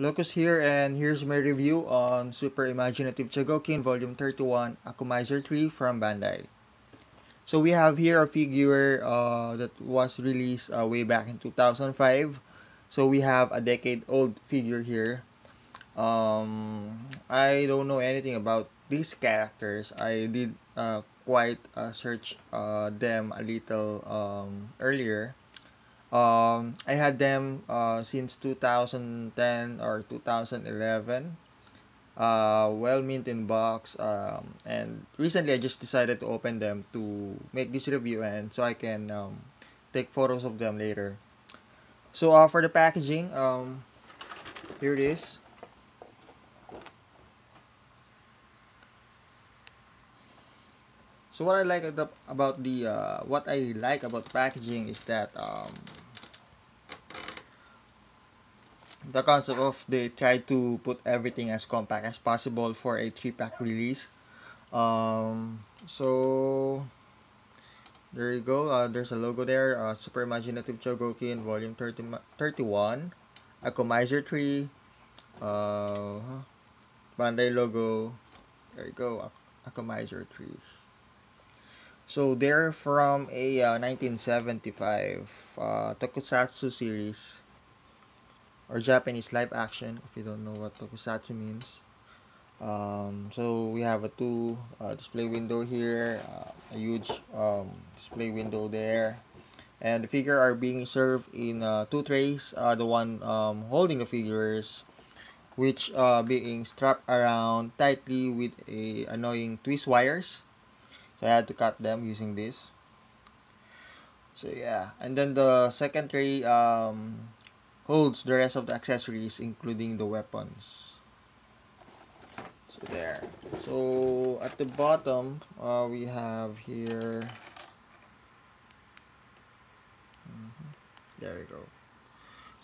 Locust here, and here's my review on Super Imaginative Chogokin Volume 31 Akumaizer 3 from Bandai. So we have here a figure that was released way back in 2005. So we have a decade-old figure here. I don't know anything about these characters. I did quite search them a little earlier. I had them since 2010 or 2011. Well mint in box. And recently I just decided to open them to make this review and so I can take photos of them later. So for the packaging, here it is. So what I like about the packaging is that the concept of they try to put everything as compact as possible for a 3-pack release. So there you go. There's a logo there. Super Imaginative Chogokin Volume 31. Akumaizer 3. Uh, Bandai logo. There you go. Akumaizer 3. So they're from a 1975 tokusatsu series or Japanese live action, if you don't know what tokusatsu means. So we have a two display window here, a huge display window there, and the figure are being served in two trays. The one holding the figures, which being strapped around tightly with a annoying twist wires. So I had to cut them using this. So yeah, and then the second tray holds the rest of the accessories, including the weapons. So there. So at the bottom, we have here. There we go.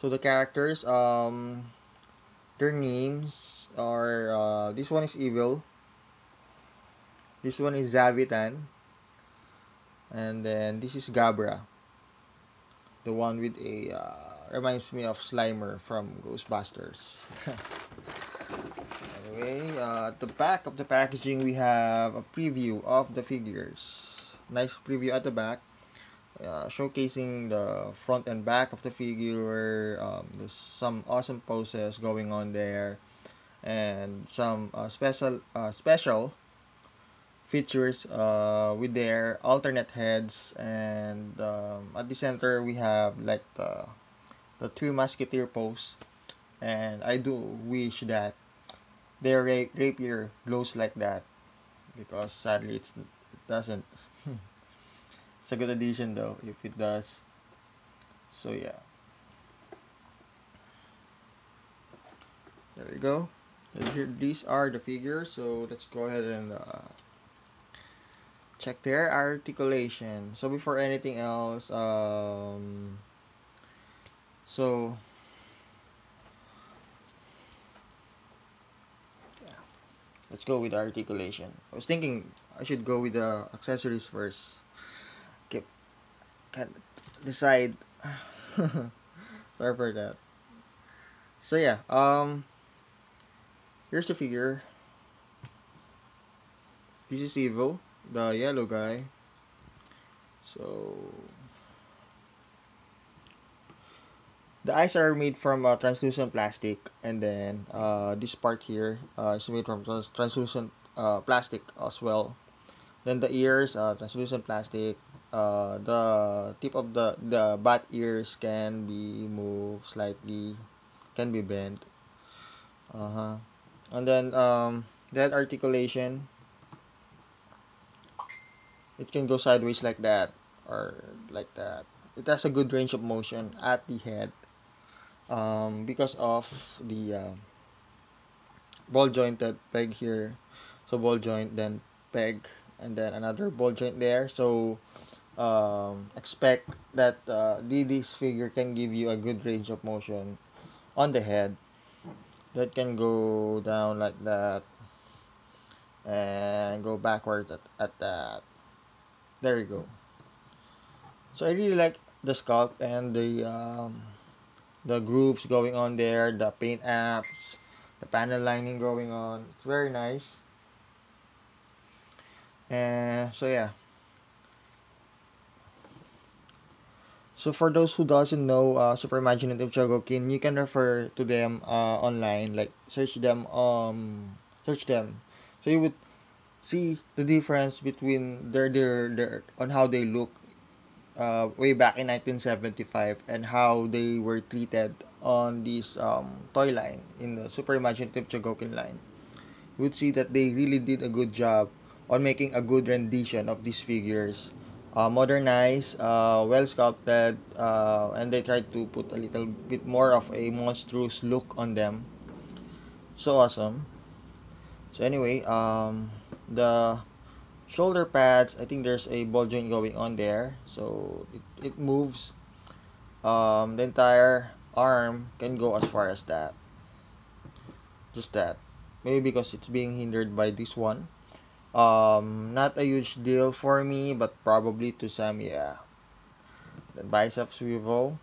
So the characters, their names are this one is Evil. This one is Zavitan. And then this is Gabra. The one with a reminds me of Slimer from Ghostbusters. Anyway, at the back of the packaging, we have a preview of the figures. Nice preview at the back, showcasing the front and back of the figure. There's some awesome poses going on there, and some special features with their alternate heads. And at the center, we have like the Three Musketeer pose, and I do wish that their rapier glows like that, because sadly it doesn't. It's a good addition though if it does. So yeah, there you go. And here, these are the figures, so let's go ahead and check their articulation. So before anything else, so yeah, let's go with articulation. I was thinking I should go with the accessories first. Okay, can't decide. Sorry for that. So yeah, here's the figure. This is Evil, the yellow guy. So the eyes are made from translucent plastic, and then this part here is made from translucent plastic as well. Then the ears, translucent plastic. The tip of the bat ears can be moved slightly, can be bent. Uh-huh. And then that articulation, it can go sideways like that or like that. It has a good range of motion at the head because of the ball jointed peg here. So ball joint, then peg, and then another ball joint there. So expect that this figure can give you a good range of motion on the head. That can go down like that and go backward at that. There you go. So I really like the sculpt and the the grooves going on there, the paint apps, the panel lining going on. It's very nice. And so yeah. So for those who doesn't know Super Imaginative Chogokin, you can refer to them online, like search them. So you would see the difference between their on how they look way back in 1975 and how they were treated on this toy line in the Super Imaginative Chogokin line. You would see that they really did a good job on making a good rendition of these figures. Modernized, well sculpted, and they tried to put a little bit more of a monstrous look on them. So awesome. So anyway, the shoulder pads, I think there's a ball joint going on there, so it moves. The entire arm can go as far as that. Just that. Maybe because it's being hindered by this one. Not a huge deal for me, but probably to some, yeah. Then bicep swivel.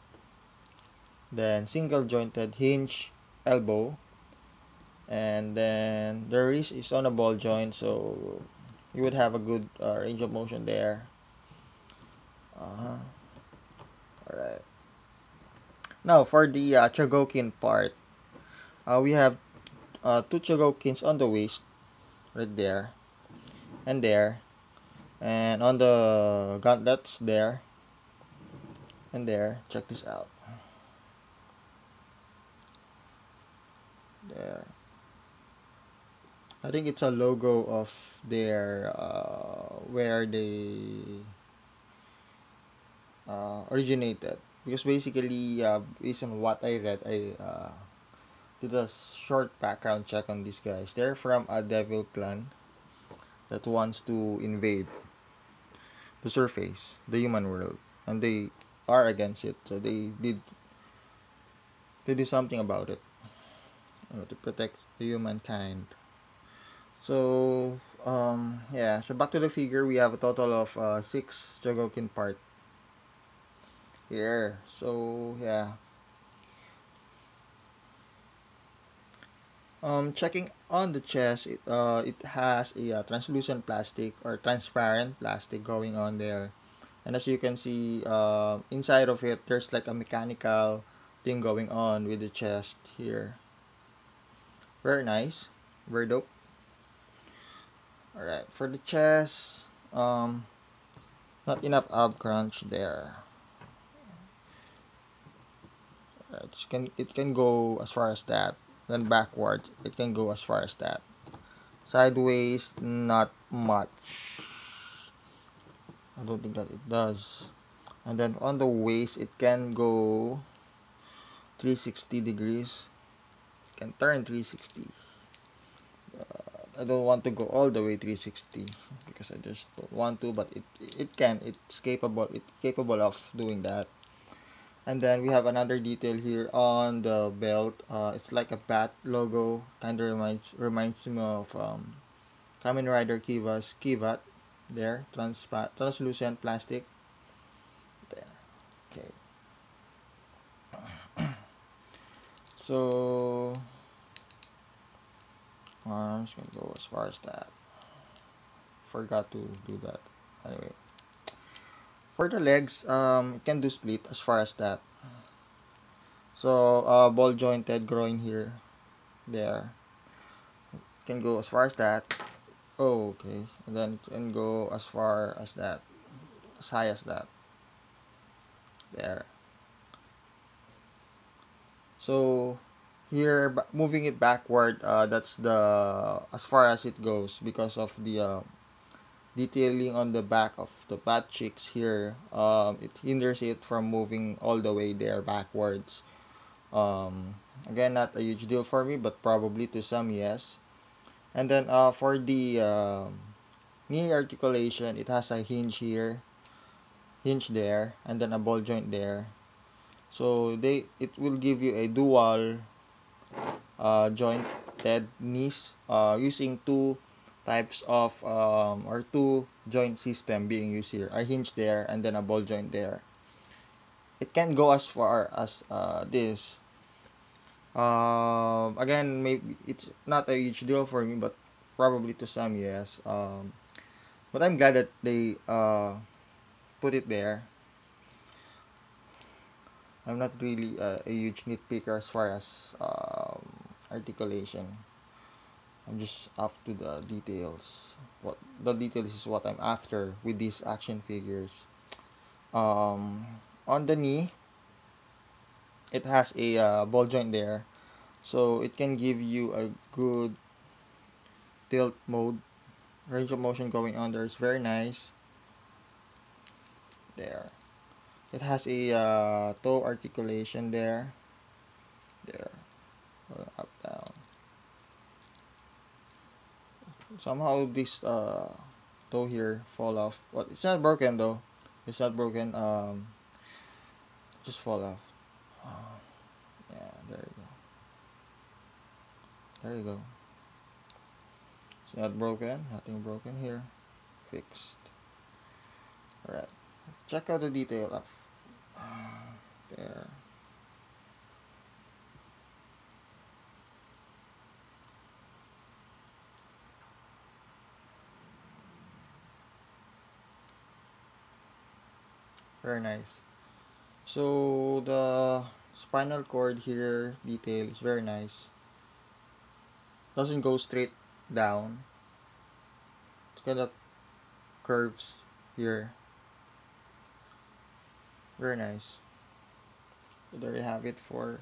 Then single jointed hinge elbow. And then the wrist is on a ball joint, so you would have a good range of motion there. Alright. Now, for the Chogokin part, we have two Chogokins on the waist, right there, and there. And on the gauntlets, there, and there. Check this out. There. I think it's a logo of their where they originated. Because basically, based on what I read, I did a short background check on these guys. They're from a devil clan that wants to invade the surface, the human world, and they are against it. So they do something about it, to protect the humankind. So yeah. So back to the figure, we have a total of 6 Chogokin part here. So yeah. Checking on the chest, it has a translucent plastic or transparent plastic going on there, and as you can see, inside of it, there's like a mechanical thing going on with the chest here. Very nice, very dope. All right, for the chest, not enough ab crunch there. Right, it can go as far as that. Then backwards, it can go as far as that. Sideways, not much. I don't think that it does. And then on the waist, it can go 360 degrees. It can turn 360. I don't want to go all the way 360 because I just don't want to, but it's capable of doing that. And then we have another detail here on the belt. It's like a bat logo. Kind of reminds me of Kamen Rider Kiva's Kivat. There, translucent plastic. There. Okay. So arms can go as far as that. Forgot to do that. Anyway, for the legs, it can do split as far as that. So ball jointed groin here, there. It can go as far as that. Oh, okay. And then it can go as far as that, as high as that. There. So here, moving it backward, that's the as far as it goes because of the detailing on the back of the bat cheeks here. It hinders it from moving all the way there backwards. Again, not a huge deal for me, but probably to some, yes. And then for the knee articulation, it has a hinge there, and then a ball joint there. So it will give you a dual jointed knees using two types of or two joint system being used here. A hinge there and then a ball joint there. it can't go as far as this. Again, maybe it's not a huge deal for me, but probably to some, yes. But I'm glad that they put it there. I'm not really a huge nitpicker as far as articulation. I'm just up to the details. What the details is what I'm after with these action figures. Um, on the knee, it has a ball joint there, so it can give you a good tilt mode. Range of motion going on there is very nice. There, it has a toe articulation there. There, up down. Somehow this toe here fall off, but it's not broken though. It's not broken. Just fall off. Yeah, there you go. There you go. It's not broken. Nothing broken here. Fixed. Alright. Check out the detail up there. Very nice. So the spinal cord here detail is very nice. Doesn't go straight down. It's kind of curves here. Very nice. So there you have it for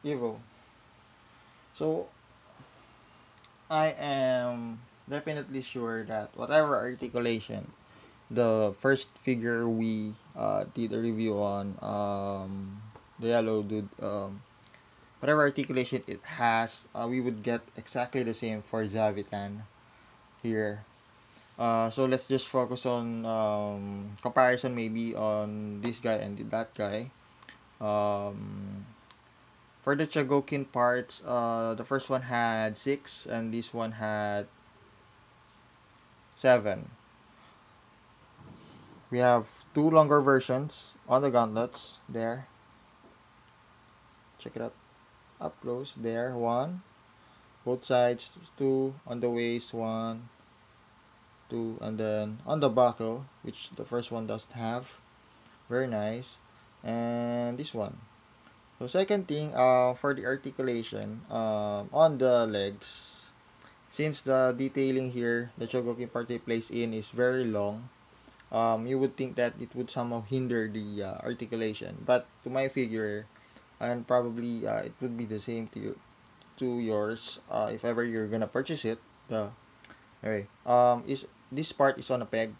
Evil. So I am definitely sure that whatever articulation the first figure we did a review on, the yellow dude, whatever articulation it has, we would get exactly the same for Zavitan here. So let's just focus on comparison maybe on this guy and that guy. For the Chogokin parts, the first one had 6 and this one had 7. We have two longer versions on the gauntlets there. Check it out up close. There, 1. Both sides, 2. On the waist, 1, 2. And then on the buckle, which the first one doesn't have. Very nice. And this one. So second thing, for the articulation, on the legs, since the detailing here, the Chogokin part they place in is very long, you would think that it would somehow hinder the articulation. But to my figure, and probably it would be the same to you, to yours, if ever you're gonna purchase it. The anyway, is this part is on a peg.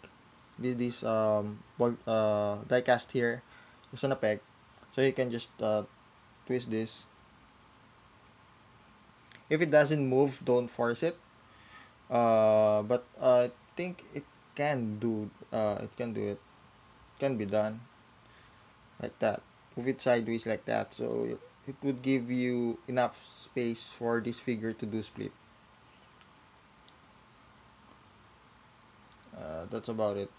This die cast here is on a peg, so you can just twist this. If it doesn't move, don't force it. But I think it can do. It can do it. Can be done like that. Move it sideways like that, so it would give you enough space for this figure to do split. That's about it.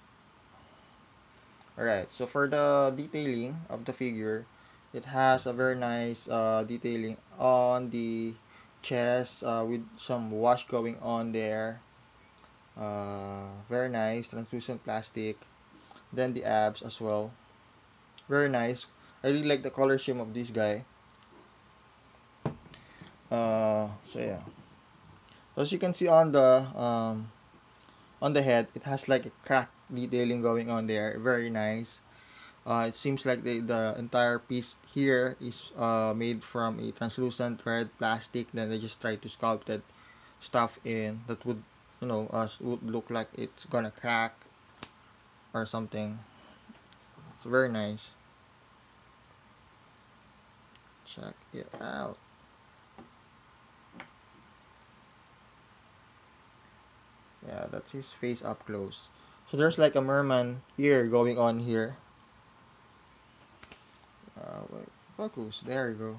Alright, so for the detailing of the figure, it has a very nice detailing on the chest with some wash going on there. Very nice, translucent plastic. Then the abs as well. Very nice. I really like the color scheme of this guy. So yeah. As you can see on the head, it has like a crack detailing going on there. Very nice. It seems like the entire piece here is made from a translucent red plastic. Then they just try to sculpt that stuff in that would, would look like it's gonna crack or something. It's very nice. Check it out. Yeah, that's his face up close. So there's like a merman ear going on here. Wait, focus. There you go.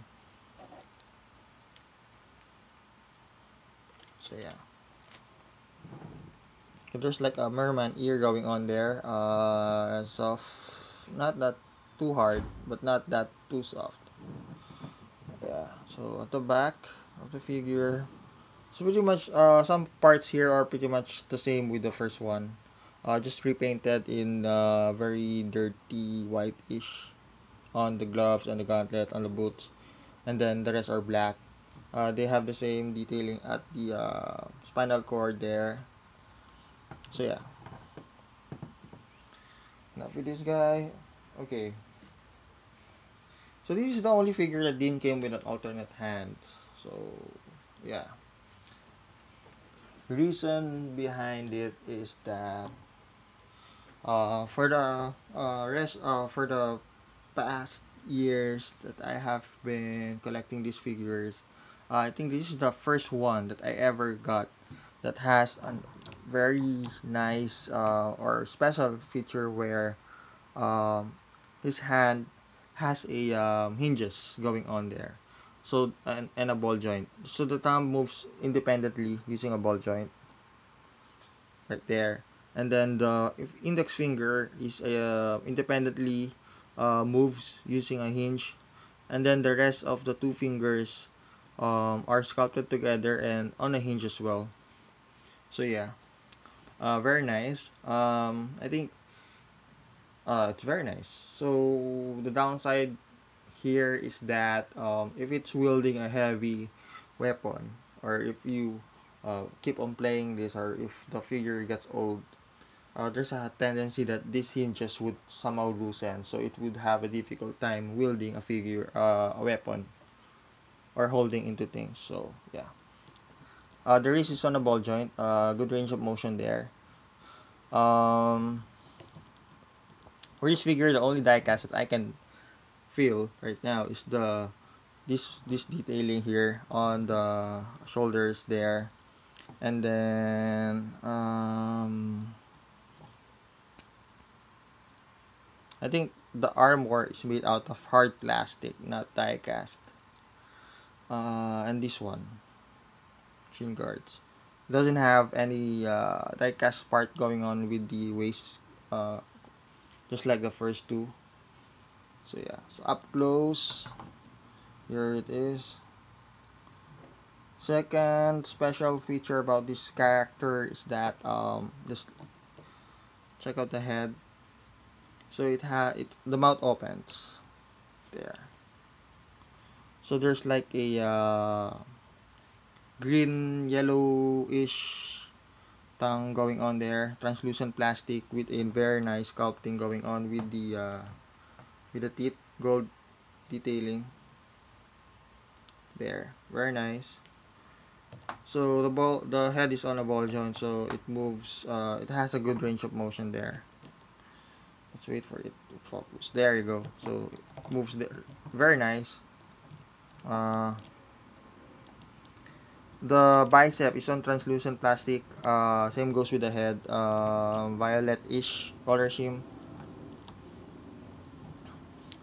So yeah. So there's like a merman ear going on there. As of not that too hard, but not that too soft. Yeah. So at the back of the figure, so pretty much some parts here are pretty much the same with the first one. Just repainted in very dirty whitish on the gloves, on the gauntlet, on the boots, and then the rest are black. They have the same detailing at the spinal cord there. So yeah, enough with this guy. Okay, so this is the only figure that didn't came with an alternate hand. So yeah, the reason behind it is that for the for the past years that I have been collecting these figures, I think this is the first one that I ever got that has a very nice or special feature where um, his hand has a hinges going on there. So and a ball joint. So the thumb moves independently using a ball joint right there. And then the index finger is independently moves using a hinge. And then the rest of the two fingers are sculpted together and on a hinge as well. So yeah, very nice. I think it's very nice. So the downside here is that if it's wielding a heavy weapon, or if you keep on playing this, or if the figure gets old, there's a tendency that these hinges would somehow loosen, so it would have a difficult time wielding a figure, a weapon, or holding into things. So yeah, the wrist is on a ball joint, good range of motion there. Um, for this figure, the only die cast that I can feel right now is this detailing here on the shoulders there, and then I think the armor is made out of hard plastic, not die cast. And this one, shin guards, doesn't have any die cast part going on with the waist, uh, just like the first two. So yeah, so up close, here it is. Second special feature about this character is that just check out the head. So the mouth opens there. So there's like a green yellowish tongue going on there, translucent plastic with a very nice sculpting going on with the teeth, gold detailing there, very nice. So the head is on a ball joint, so it moves. It has a good range of motion there. Let's wait for it to focus. There you go. So it moves there, very nice. Uh, the bicep is on translucent plastic. Same goes with the head. Violet-ish color scheme.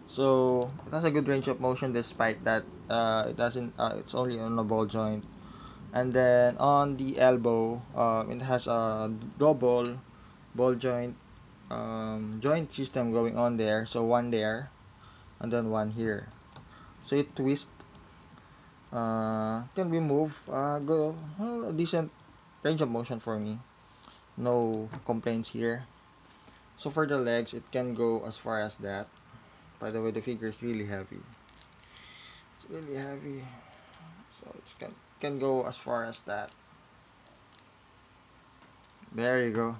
So it has a good range of motion despite that it doesn't. It's only on a ball joint. And then on the elbow, it has a double ball joint system going on there. So one there, and then one here. So it twists. Can be moved. Go well, a decent range of motion for me. No complaints here. So for the legs, it can go as far as that. By the way, the figure is really heavy. It's really heavy. So it can go as far as that. There you go.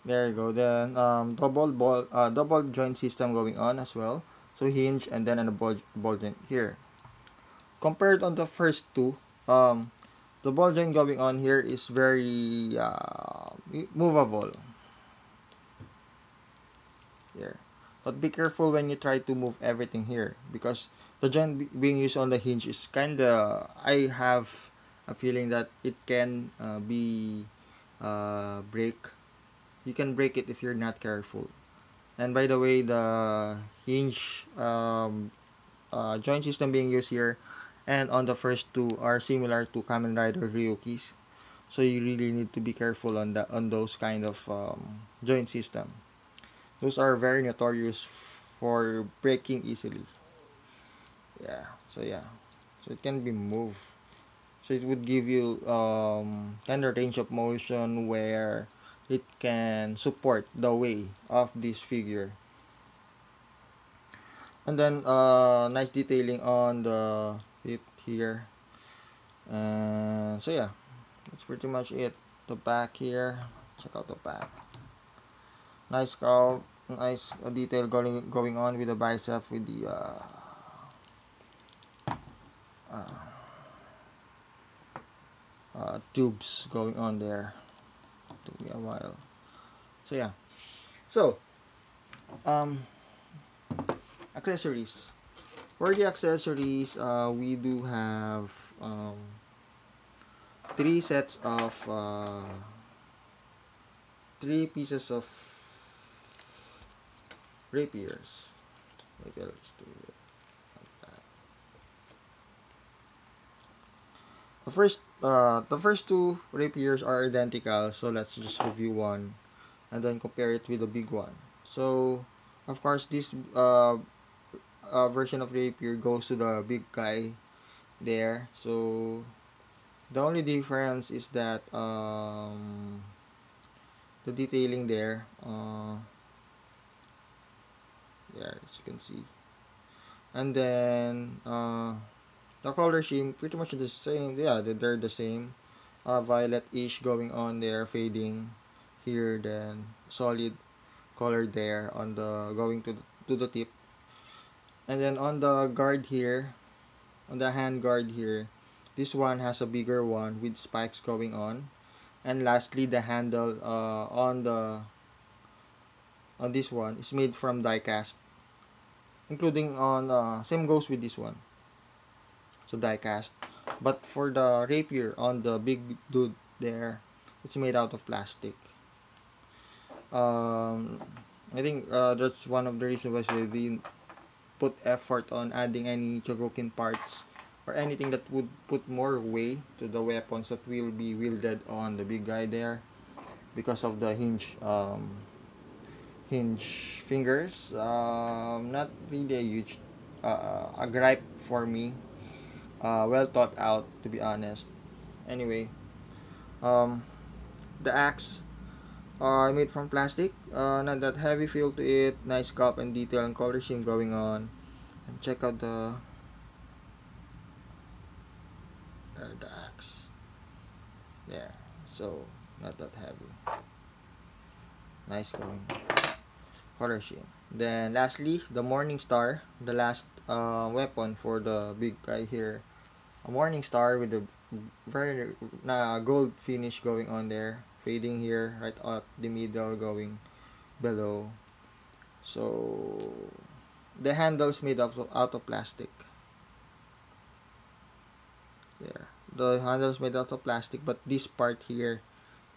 There you go. Then double joint system going on as well. So hinge and then a ball joint here. Compared on the first two, the ball joint going on here is very movable. Here, but be careful when you try to move everything here because the joint being used on the hinge is kinda. I have a feeling that it can be break. You can break it if you're not careful. And by the way, the hinge joint system being used here and on the first two are similar to Kamen Rider Ryuki's. So you really need to be careful on those kind of joint system. Those are very notorious for breaking easily. Yeah. So yeah. So it can be moved. So it would give you kind of range of motion where it can support the way of this figure. And then nice detailing on the feet here. And so yeah, that's pretty much it. The back here. Check out the back. Nice sculpt, nice detail going on with the bicep with the tubes going on there. Took me a while. So yeah. So um accessories. For the accessories, we do have three sets of three pieces of rapiers. Maybe I'll just do it like that. The first two rapiers are identical, so let's just review one and then compare it with the big one. So, of course, this version of rapier goes to the big guy there. So, the only difference is that the detailing there, there as you can see, and then the color scheme pretty much the same. Yeah, they're the same. Violet-ish going on there, fading here, then solid color there on the going to the tip, and then on the guard here, on the hand guard here, this one has a bigger one with spikes going on, and lastly the handle on this one is made from die cast, including on same goes with this one, so die cast. But for the rapier on the big dude there, it's made out of plastic. um I think that's one of the reasons why they didn't put effort on adding any Chogokin parts or anything that would put more weight to the weapons that will be wielded on the big guy there, because of the hinge fingers. Not really a huge a gripe for me. Well thought out, to be honest. Anyway, um, the axe made from plastic. Not that heavy feel to it. Nice cup and detail and color scheme going on. And check out the axe. There. So not that heavy. Nice going. Color scheme. Then lastly, the Morning Star, the last weapon for the big guy here. A Morning Star with a very gold finish going on there, fading here right at the middle, going below. So the handles made out of plastic. There, the handles made out of plastic, but this part here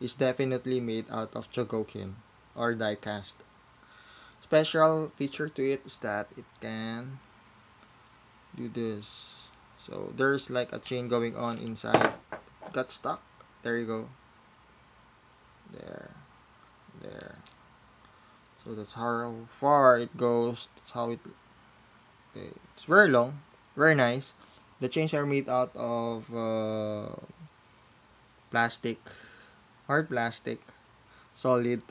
is definitely made out of Chogokin or die cast. Special feature to it is that it can do this. So there's like a chain going on inside. Got stuck. There you go. There. There. So that's how far it goes. That's how it. Okay. It's very long. Very nice. The chains are made out of plastic. Hard plastic. Solid.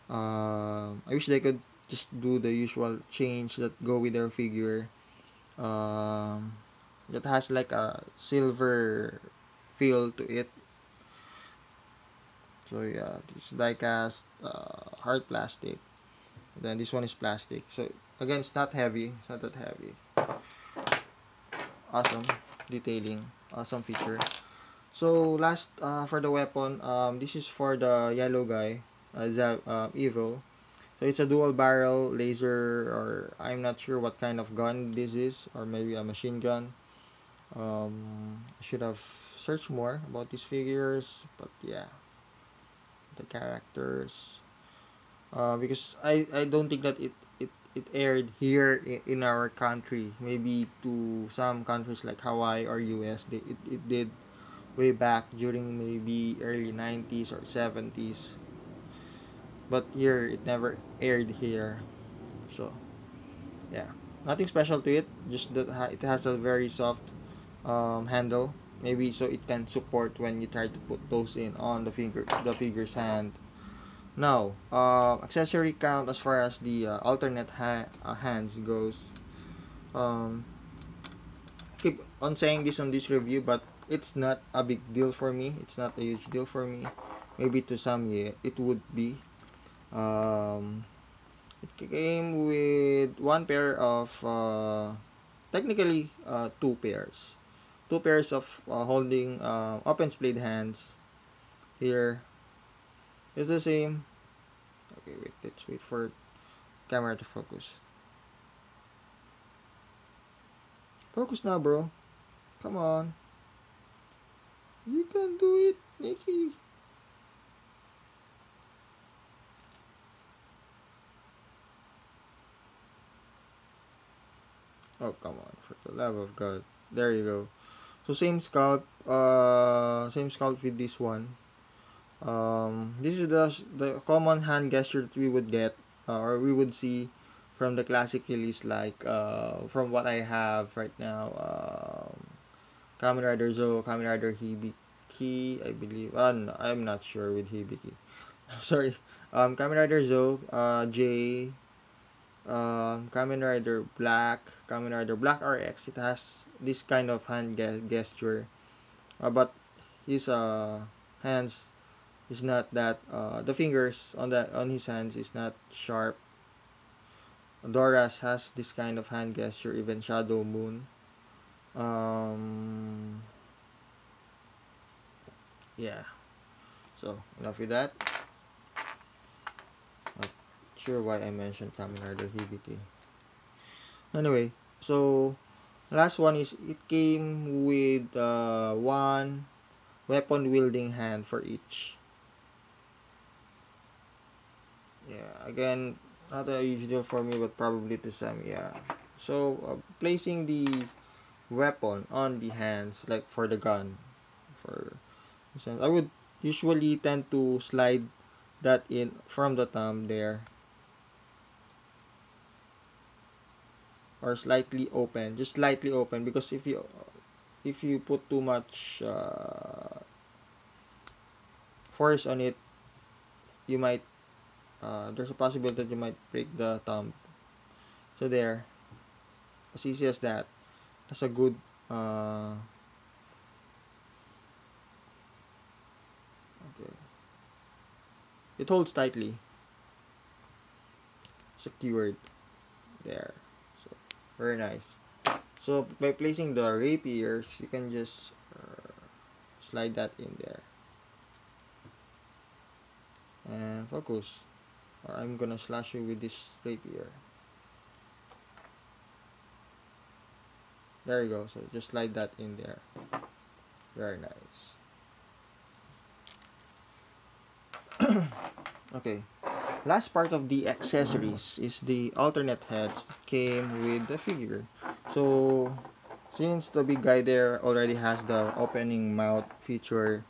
I wish they could just do the usual chains that go with their figure. That has like a silver feel to it. So yeah, this die cast, hard plastic. Then this one is plastic. So again, it's not heavy. It's not that heavy. Awesome detailing. Awesome feature. So last for the weapon, this is for the yellow guy, Evil. So it's a dual barrel laser, or I'm not sure what kind of gun this is, or maybe a machine gun. I should have searched more about these figures, but yeah, the characters. Because I don't think that it aired here in our country. Maybe to some countries like Hawaii or US, it did way back during maybe early 90s or 70s. but here it never aired here. So yeah, nothing special to it, just that it has a very soft handle, maybe so it can support when you try to put those in on the figure's hand. Now, accessory count as far as the alternate hands goes. um, Keep on saying this on this review, but it's not a big deal for me, it's not a huge deal for me. Maybe to some, yeah, it would be. It came with one pair of technically two pairs of holding open splayed hands. Here is the same. Okay, wait, let's wait for camera to focus. Focus now, bro. Come on, you can do it, Nikki. Oh, come on, for the love of God. There you go. So same sculpt with this one. This is the common hand gesture that we would get, or we would see from the classic release, like from what I have right now. Kamen Rider Zo, Kamen Rider Hibiki, I believe. No, I'm not sure with Hibiki. Sorry. Kamen Rider Zo, J, Kamen Rider Black, Kamen Rider Black RX. It has this kind of hand gesture, but his hands is not that. The fingers on his hands is not sharp. Doras has this kind of hand gesture. Even Shadow Moon. Um, yeah. So enough with that. Not sure why I mentioned Kamen Rider Hibiki. Anyway, so last one is it came with one weapon wielding hand for each. Yeah, again, not a huge deal for me, but probably to some, yeah. So placing the weapon on the hands, like for the gun, for instance, I would usually tend to slide that in from the thumb there, or slightly open, just slightly open, because if you put too much force on it, you might there's a possibility that you might break the thumb. So there, as easy as that. That's a good okay. It holds tightly, secured there. So very nice. So by placing the rapiers, you can just slide that in there and focus. Or I'm gonna slash you with this rapier. There you go. So just slide that in there. Very nice. Okay. Last part of the accessories is the alternate heads that came with the figure. So since the big guy there already has the opening mouth feature,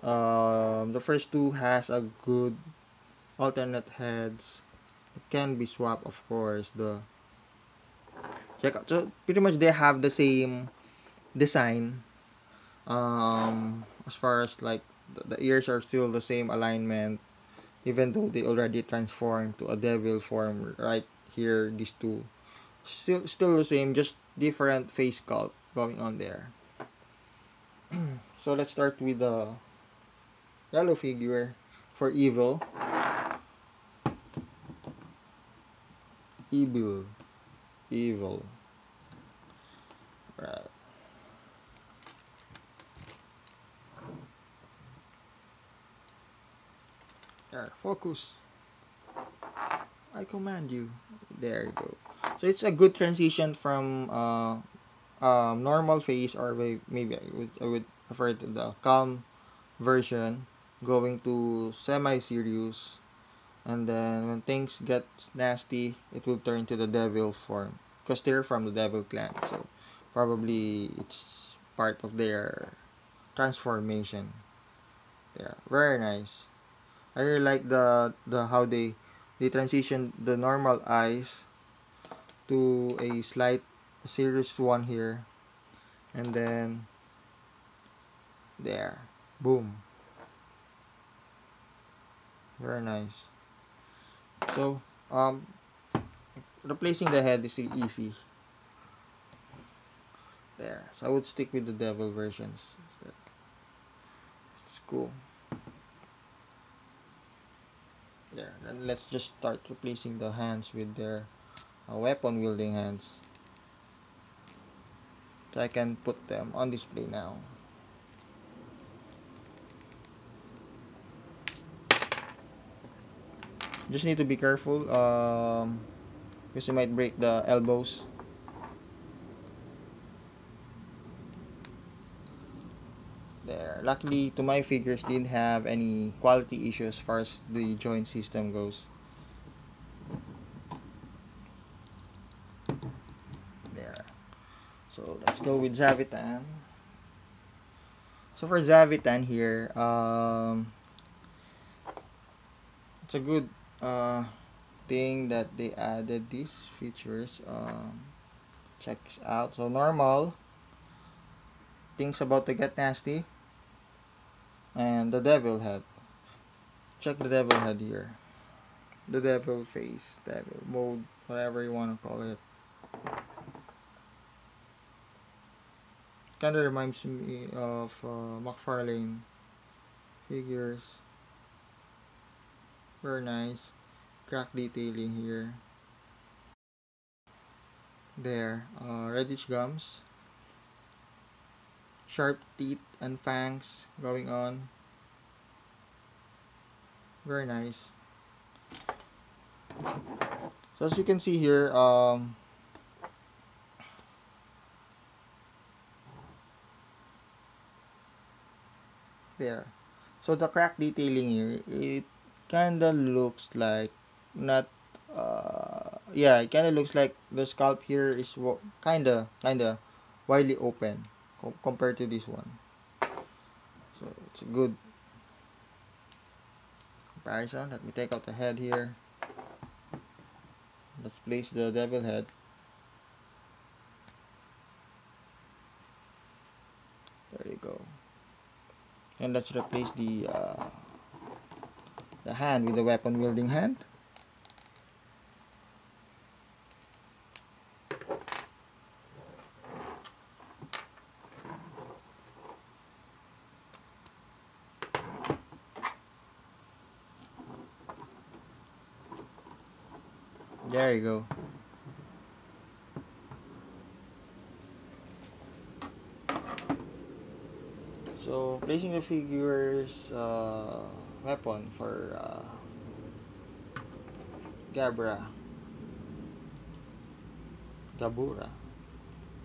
the first two has a good alternate heads. It can be swapped, of course. The check out. So pretty much they have the same design. As far as like the ears are still the same alignment, even though they already transformed to a devil form right here. These two still the same, just different face sculpt going on there. So let's start with the yellow figure for evil, evil. Right. There, focus. I command you. There you go. So it's a good transition from normal face, or maybe I would refer to the calm version, going to semi-serious, and then when things get nasty, it will turn to the devil form, because they're from the devil clan. So probably it's part of their transformation. Yeah, very nice. I really like the how they transition the normal eyes to a slight serious one here, and then there, boom, very nice. So replacing the head is easy there. So I would stick with the devil versions. It's cool. There. Then let's just start replacing the hands with their weapon wielding hands. So I can put them on display now. Just need to be careful because you might break the elbows. There. Luckily, to my figures, didn't have any quality issues as far as the joint system goes. There. So let's go with Zavitan. So for Zavitan here, it's a good thing that they added these features. Check this out. So normal, things about to get nasty, and the devil head. Check the devil head here. The devil face, devil mode, whatever you want to call it. Kind of reminds me of McFarlane figures. Very nice. Crack detailing here. There. Reddish gums. Sharp teeth and fangs going on. Very nice. So as you can see here, there. So the crack detailing here, it kinda looks like not yeah, it kinda looks like the scalp here is kinda widely open compared to this one. So it's a good comparison. Let me take out the head here. Let's place the devil head. There you go. And let's replace the hand with the weapon wielding hand. There you go. So placing the figure's weapon for Gabura.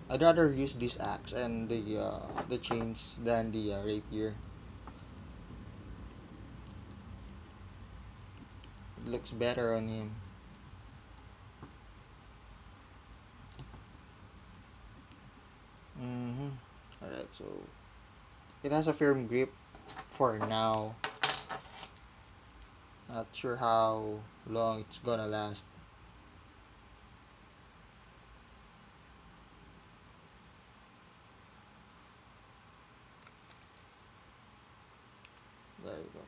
I'd rather use this axe and the chains than the rapier. It looks better on him. Alright, so it has a firm grip for now. Not sure how long it's gonna last. There you go.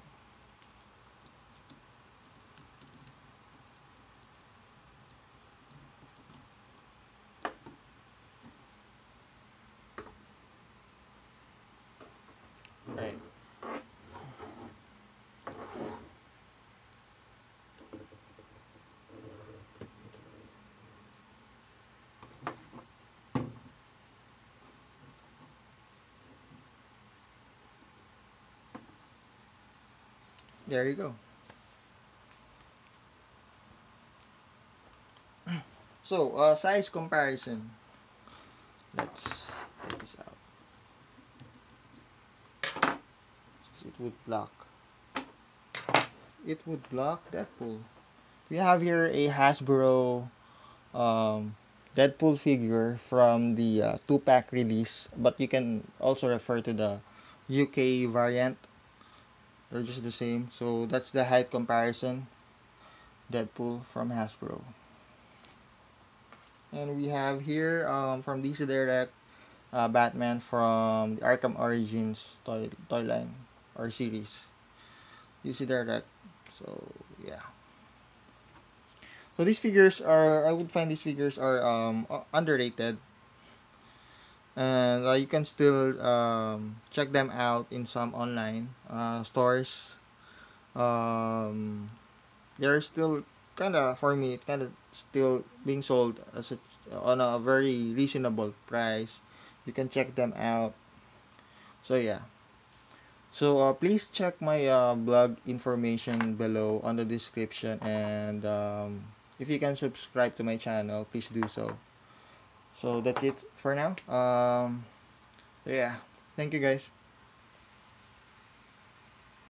Right. There you go. So, size comparison. Let's take this out. It would block. It would block Deadpool. We have here a Hasbro Deadpool figure from the 2-pack release, but you can also refer to the UK variant. They're just the same. So that's the height comparison. Deadpool from Hasbro. And we have here from DC Direct, Batman from the Arkham Origins toy line or series. DC Direct. So yeah. So these figures are, I would find these figures are underrated, and you can still check them out in some online stores. Um, they're still kind of, for me, kind of still being sold as on a very reasonable price. You can check them out. So yeah. So please check my blog information below on the description, and if you can subscribe to my channel, please do so. So that's it for now. Yeah. Thank you guys.